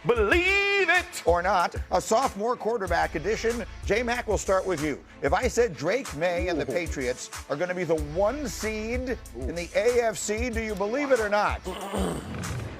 Believe it or not, a sophomore quarterback edition. J-Mac, will start with you. If I said Drake Maye and the Patriots are going to be the 1 seed in the AFC, do you believe it or not?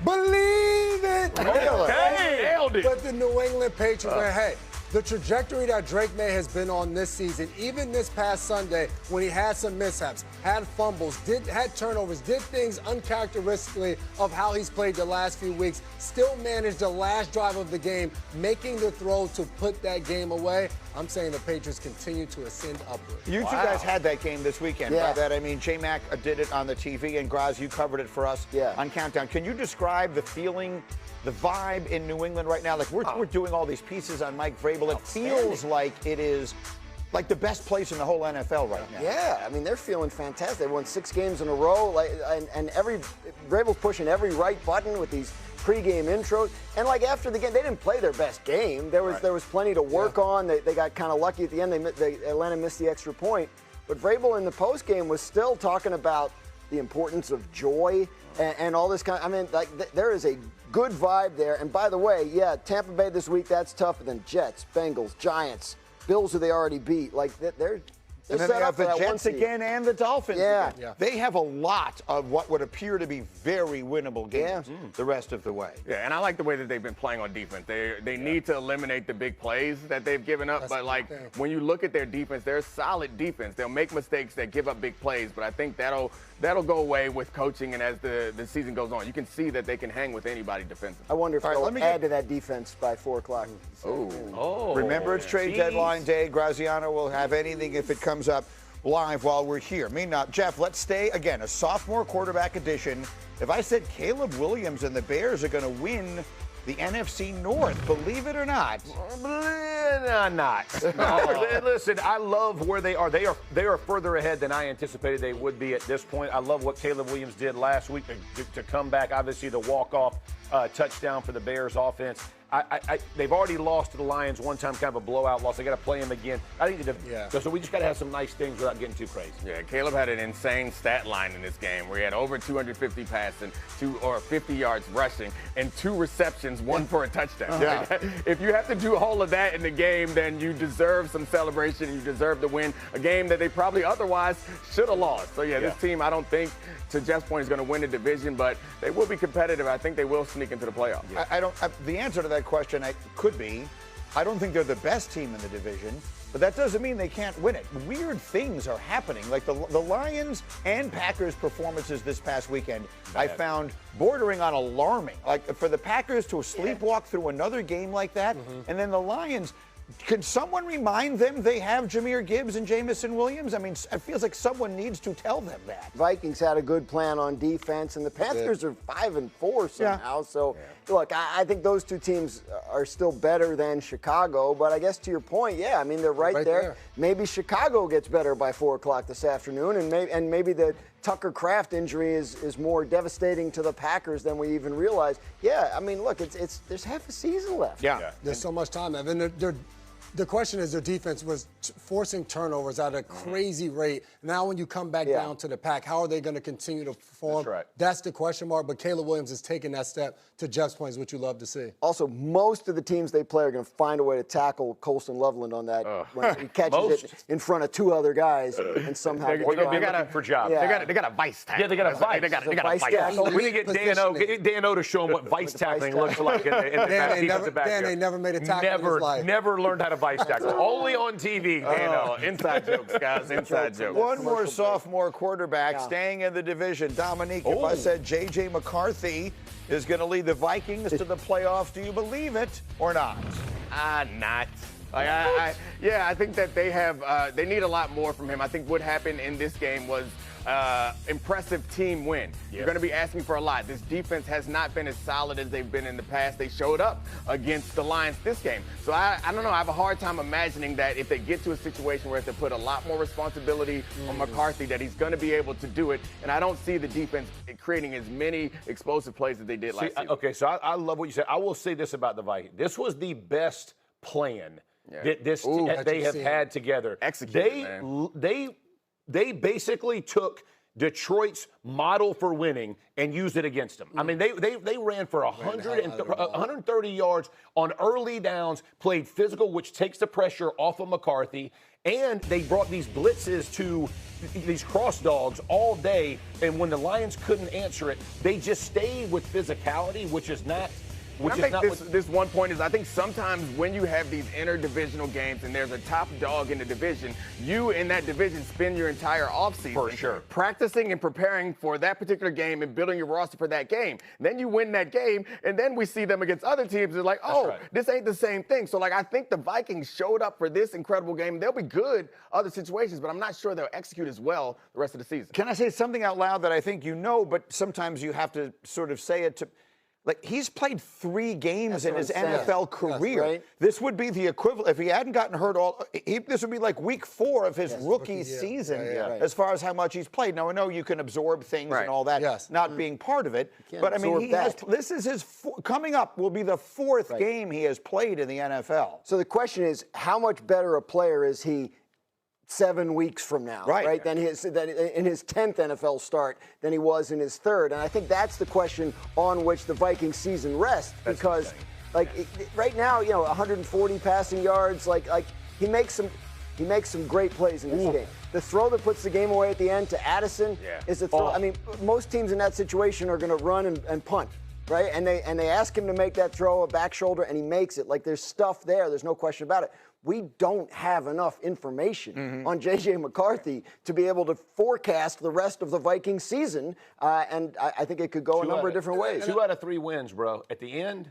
Believe it! nailed it. But the New England Patriots, man, hey, the trajectory that Drake Maye has been on this season, even this past Sunday when he had some mishaps, had fumbles, had turnovers, did things uncharacteristically of how he's played the last few weeks, still managed the last drive of the game, making the throw to put that game away. I'm saying the Patriots continue to ascend upward. You two guys had that game this weekend. Yeah. By that I mean J-Mac did it on the TV, and Graz, you covered it for us on Countdown. Can you describe the feeling, the vibe in New England right now? Like we're doing all these pieces on Mike Vrabel. It feels like it is like the best place in the whole NFL right now. Yeah, I mean, they're feeling fantastic. They won 6 games in a row, and Vrabel's pushing every right button with these pregame intros. And like after the game, they didn't play their best game. There was plenty to work on. They got kind of lucky at the end. Atlanta missed the extra point. But Vrabel in the postgame was still talking about the importance of joy and all this kind of, I mean, like there is a good vibe there. And by the way, yeah, Tampa Bay this week, that's tougher than Jets, Bengals, Giants, Bills, who they already beat. Like they're and then set they up have for the that Jets again and the Dolphins again. Yeah. They have a lot of what would appear to be very winnable games the rest of the way. Yeah, and I like the way that they've been playing on defense. They need to eliminate the big plays that they've given up. But like when you look at their defense, they're a solid defense. They'll make mistakes that give up big plays, but I think that'll go away with coaching and as the season goes on. You can see that they can hang with anybody defensively. I wonder if they'll add to that defense by 4 o'clock. Remember, it's trade deadline day. Graziano will have anything if it comes up live while we're here. Meanwhile, Jeff, let's stay, again, a sophomore quarterback edition. If I said Caleb Williams and the Bears are going to win the NFC North, believe it or not. Not. No. Listen, I love where they are. They are further ahead than I anticipated they would be at this point. I love what Caleb Williams did last week to come back. Obviously, the walk-off touchdown for the Bears offense. They've already lost to the Lions one time, kind of a blowout loss. They got to play them again. I think so we just got to have some nice things without getting too crazy. Yeah, Caleb had an insane stat line in this game where he had over 250 passing, 50 yards rushing, and 2 receptions, 1 for a touchdown. Yeah. If you have to do all of that in the game, then you deserve some celebration and you deserve to win a game that they probably otherwise should have lost. So this team, I don't think, to Jeff's point, is going to win the division, but they will be competitive. I think they will sneak into the playoffs. The answer to that question could be, I don't think they're the best team in the division, but that doesn't mean they can't win it. Weird things are happening. Like the Lions and Packers performances this past weekend, I found bordering on alarming. Like for the Packers to sleepwalk through another game like that, and then the Lions, can someone remind them they have Jahmyr Gibbs and Jamison Williams? I mean, it feels like someone needs to tell them that. Vikings had a good plan on defense, and the Panthers are 5-4 somehow. So, look, I think those 2 teams are still better than Chicago. But I guess to your point, I mean, they're right there. Maybe Chicago gets better by 4 o'clock this afternoon, and maybe the Tucker Kraft injury is more devastating to the Packers than we even realize. I mean, look, there's half a season left. There's so much time, Evan. The question is, their defense was forcing turnovers at a crazy rate. Now when you come back down to the pack, how are they going to continue to perform? That's the question mark. But Caleb Williams is taking that step, to Jeff's point, is what you love to see. Also, most of the teams they play are going to find a way to tackle Colston Loveland on that when he catches it in front of 2 other guys and somehow they're going to be looking for jobs. They got a vice tackle. Yeah, they got a vice. They got a vice tackle. We need to get Dan-O to show him what vice tackling looks like in the defensive back. Dan ain't never made a tackle in his life. Never learned how to vice tackle. Only on TV, Dan-O. Inside jokes, guys. Inside jokes. One more sophomore quarterback staying in the division. Dominique, if I said J.J. McCarthy is going to lead the Vikings to the playoffs, do you believe it or not? Not. I think that they need a lot more from him. I think what happened in this game was impressive team win. You're going to be asking for a lot. This defense has not been as solid as they've been in the past. They showed up against the Lions this game. So I don't know. I have a hard time imagining that if they get to a situation where they put a lot more responsibility on McCarthy, that he's going to be able to do it. And I don't see the defense creating as many explosive plays as they did last season. Okay, so I love what you said. I will say this about the Vikings. This was the best plan that they have had together. Executed, They basically took Detroit's model for winning and used it against them. I mean, they ran for 130 yards on early downs, played physical, which takes the pressure off of McCarthy, and they brought these blitzes to these cross dogs all day, and when the Lions couldn't answer it, they just stayed with physicality, which is not. This one point is I think sometimes when you have these interdivisional games and there's a top dog in the division, you in that division spend your entire offseason for sure practicing and preparing for that particular game and building your roster for that game. Then you win that game, and then we see them against other teams. It's like, this ain't the same thing. So, like, I think the Vikings showed up for this incredible game. They'll be good other situations, but I'm not sure they'll execute as well the rest of the season. Can I say something out loud that I think you know, but sometimes you have to sort of say it to... Like, he's played 3 games in his NFL career. Yes, right? This would be the equivalent. If he hadn't gotten hurt this would be like week 4 of his rookie season as far as how much he's played. Now, I know you can absorb things and all that, not being part of it. But, I mean, this is his, coming up will be the 4th game he has played in the NFL. So the question is, how much better a player is he 7 weeks from now, right? Than in his 10th NFL start than he was in his 3rd. And I think that's the question on which the Vikings season rests, because right now, 140 passing yards, he makes some great plays in this game. The throw that puts the game away at the end to Addison is a throw. I mean, most teams in that situation are going to run and punt. Right, and they ask him to make that throw, a back shoulder, and he makes it. Like, there's stuff there. There's no question about it. We don't have enough information on J.J. McCarthy to be able to forecast the rest of the Vikings season, and I think it could go a number of different ways. 2 out of 3 wins, bro. At the end,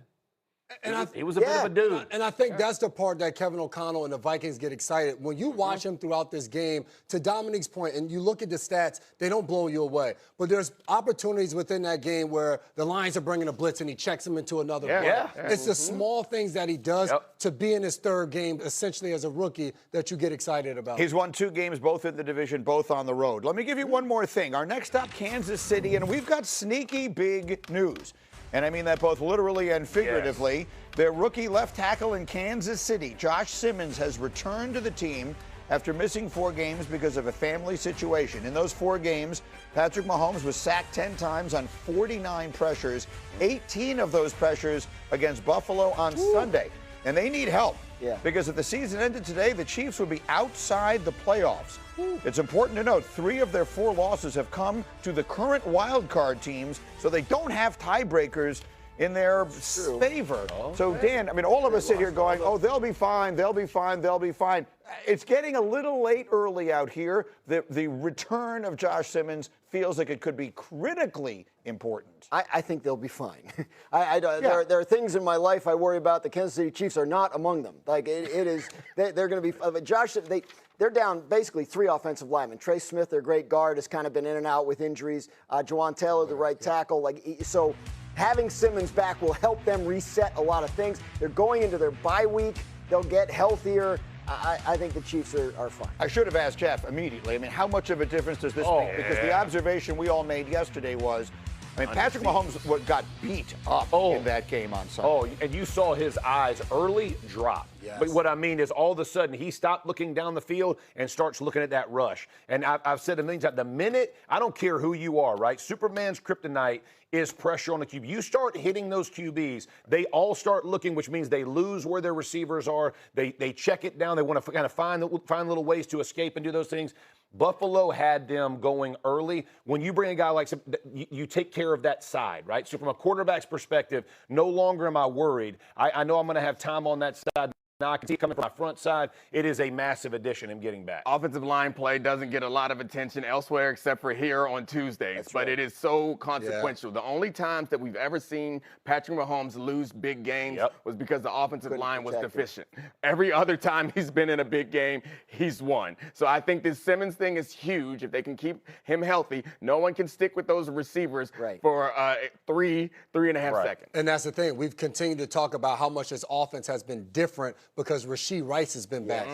he was a bit of a dude. And I think that's the part that Kevin O'Connell and the Vikings get excited. When you watch him throughout this game, to Dominique's point, and you look at the stats, they don't blow you away. But there's opportunities within that game where the Lions are bringing a blitz and he checks them into another play. It's the small things that he does to be in his 3rd game, essentially as a rookie, that you get excited about. He's won 2 games, both in the division, both on the road. Let me give you one more thing. Our next stop, Kansas City, and we've got sneaky big news. And I mean that both literally and figuratively. Their rookie left tackle in Kansas City, Josh Simmons, has returned to the team after missing 4 games because of a family situation. In those 4 games, Patrick Mahomes was sacked 10 times on 49 pressures, 18 of those pressures against Buffalo on Sunday. And they need help because if the season ended today, the Chiefs would be outside the playoffs. It's important to note 3 of their 4 losses have come to the current wild card teams, so they don't have tiebreakers in their favor. So, Dan, I mean, all of us sit here going, they'll be fine, they'll be fine, they'll be fine. It's getting a little late early out here. The return of Josh Simmons feels like it could be critically important. I think they'll be fine. There are things in my life I worry about. The Kansas City Chiefs are not among them. Like, they're going to be, Josh, they're down basically 3 offensive linemen. Trey Smith, their great guard, has kind of been in and out with injuries. Jawan Taylor, the right tackle. So having Simmons back will help them reset a lot of things. They're going into their bye week. They'll get healthier. I think the Chiefs are fine. I should have asked Jeff immediately. I mean, how much of a difference does this make? Because the observation we all made yesterday was, I mean, Patrick Mahomes got beat up in that game on Sunday. And you saw his eyes early drop. But what I mean is all of a sudden he stopped looking down the field and starts looking at that rush. And I've said a million times, the minute, I don't care who you are, right? Superman's kryptonite is pressure on the QB. You start hitting those QBs, they all start looking, which means they lose where their receivers are. They check it down. They want to kind of find little ways to escape and do those things. Buffalo had them going early. When you bring a guy like you take care of that side, right? So from a quarterback's perspective, no longer am I worried. I know I'm going to have time on that side. Now I can see it coming from my front side. It is a massive addition in getting back. Offensive line play doesn't get a lot of attention elsewhere except for here on Tuesdays, but it is so consequential. The only times that we've ever seen Patrick Mahomes lose big games was because the offensive line was deficient. Every other time he's been in a big game, he's won. So I think this Simmons thing is huge. If they can keep him healthy, no one can stick with those receivers for 3.5 seconds. And that's the thing. We've continued to talk about how much this offense has been different because Rashee Rice has been back.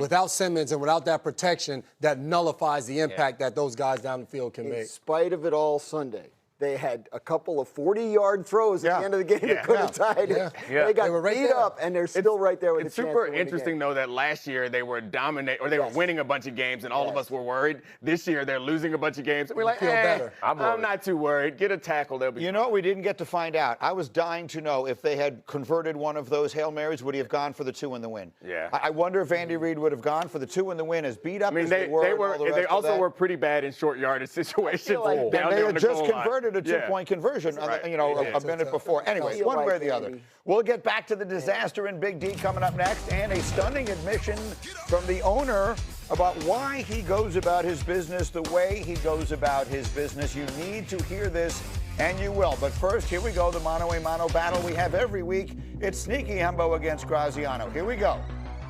Without Simmons and without that protection, that nullifies the impact that those guys down the field can make. In spite of it all Sunday, They had a couple of 40-yard throws at the end of the game that could have tied it. Yeah. They got were right beat there. up, and they're still right there with a It's chance super to win the interesting, game. though, that last year they were they were winning a bunch of games, and all of us were worried. This year they're losing a bunch of games, and we're like, feel better. I'm not too worried. Get a tackle, they'll be. You know what we didn't get to find out? I was dying to know if they had converted one of those Hail Marys, would he have gone for the 2 in the win? Yeah. I wonder if Andy Reid would have gone for the 2 in the win, as beat up I mean, as they were. And all the they rest also of that. were pretty bad in short yardage situations. like down They there on had the just goal line. converted a 2-point conversion, Right. a minute before. Anyway, Feel one way or like the other. Andy. We'll get back to the disaster in Big D coming up next, and a stunning admission from the owner about why he goes about his business the way he goes about his business. You need to hear this, and you will. But first, here we go, the mano-a-mano battle we have every week. It's Sneaky Hembo against Graziano. Here we go.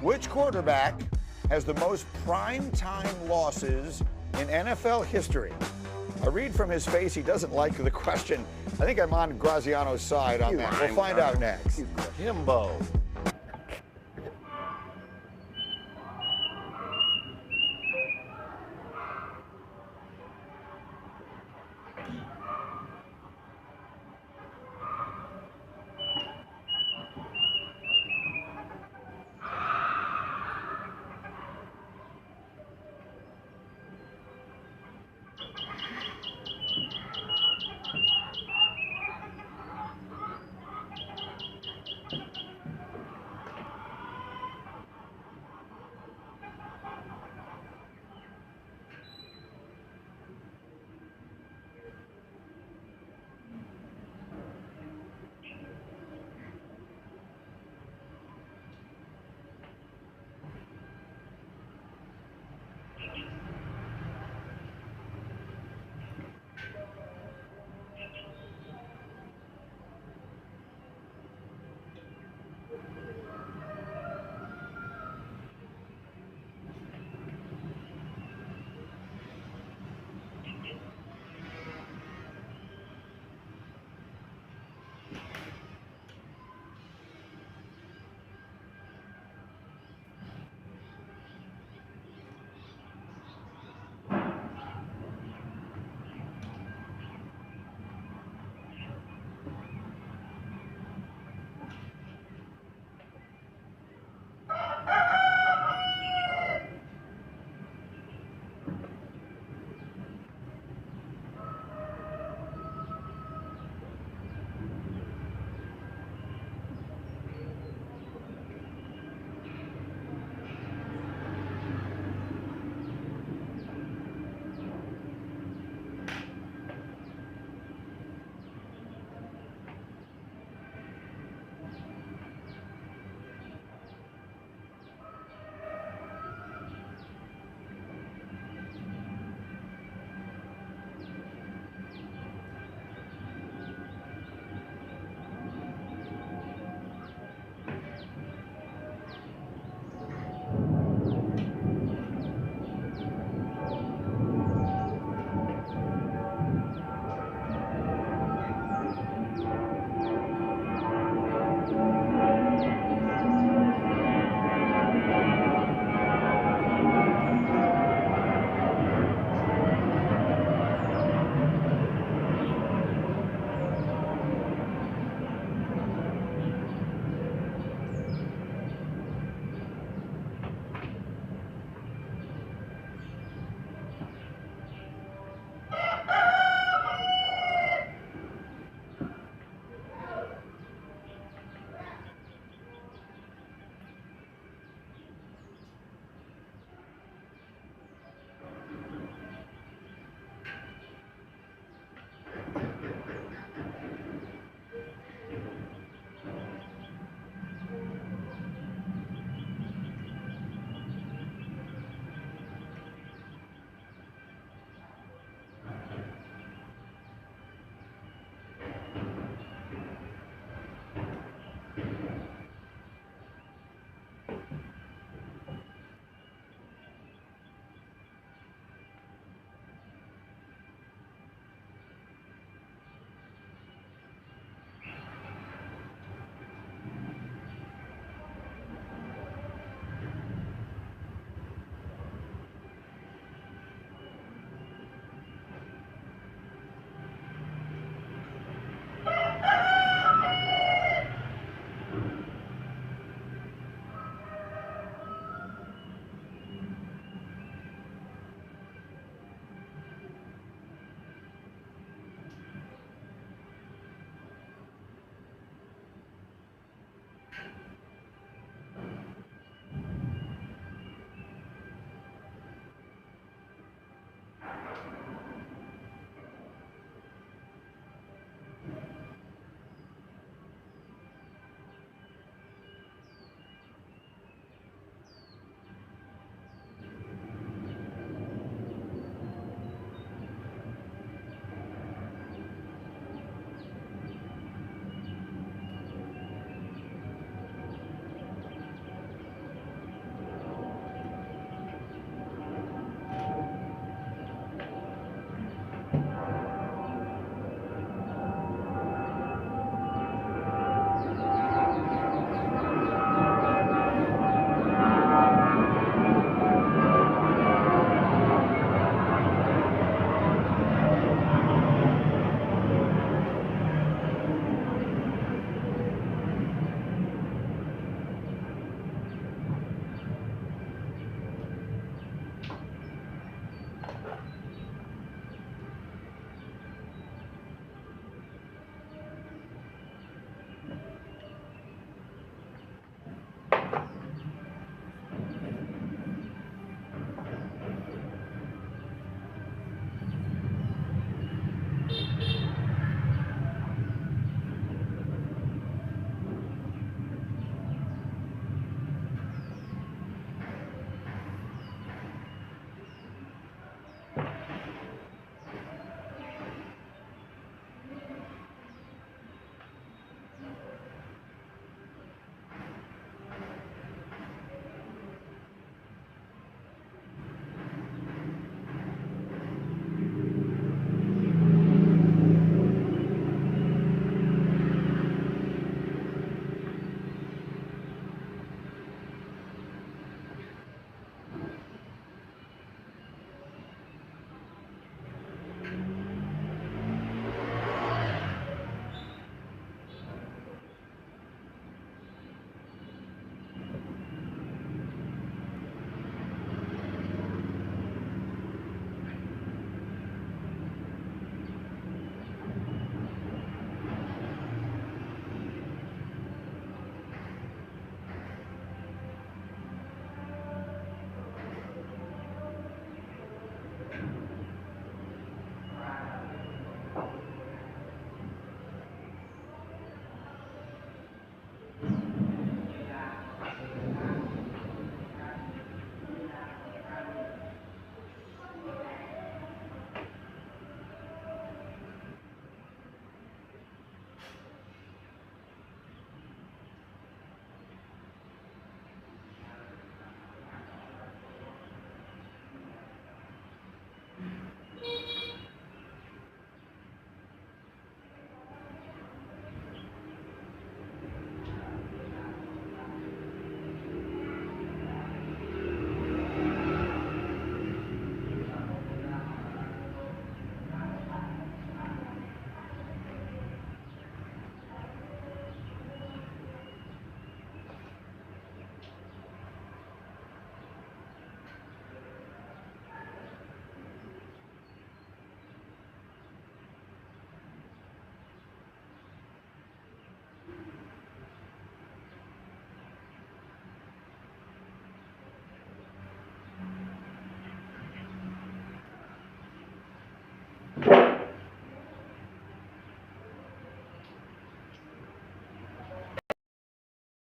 Which quarterback has the most prime-time losses in NFL history? I read from his face he doesn't like the question. I think I'm on Graziano's side on that. We'll find out next. Himbo.